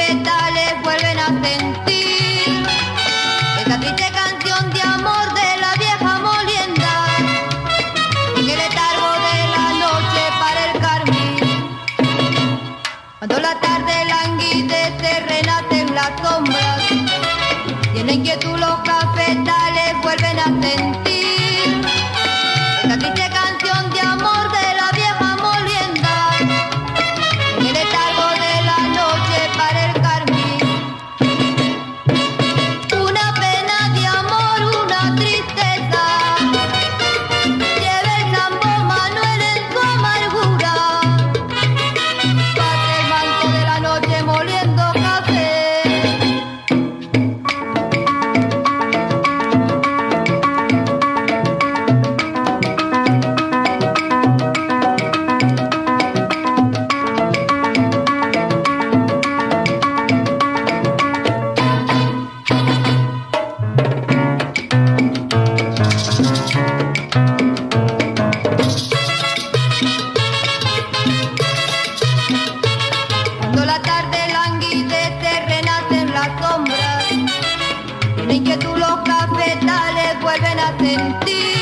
cafetales vuelven a sentir esta triste canción de amor de la vieja molienda. En el letargo de la noche para el carmín, cuando la tarde languidece, renacen las sombras y en la inquietud los cafetales vuelven a sentir esta triste canción de amor de la vieja molienda. En el letargo de la noche para el carmín, una pena de amor, una tristeza, lleva el Sambo Manuel en su amargura, pasa el manto de la noche moliendo café. Cuando la tarde languidece, renacen las sombras, y en la inquietud los cafetales vuelven a sentir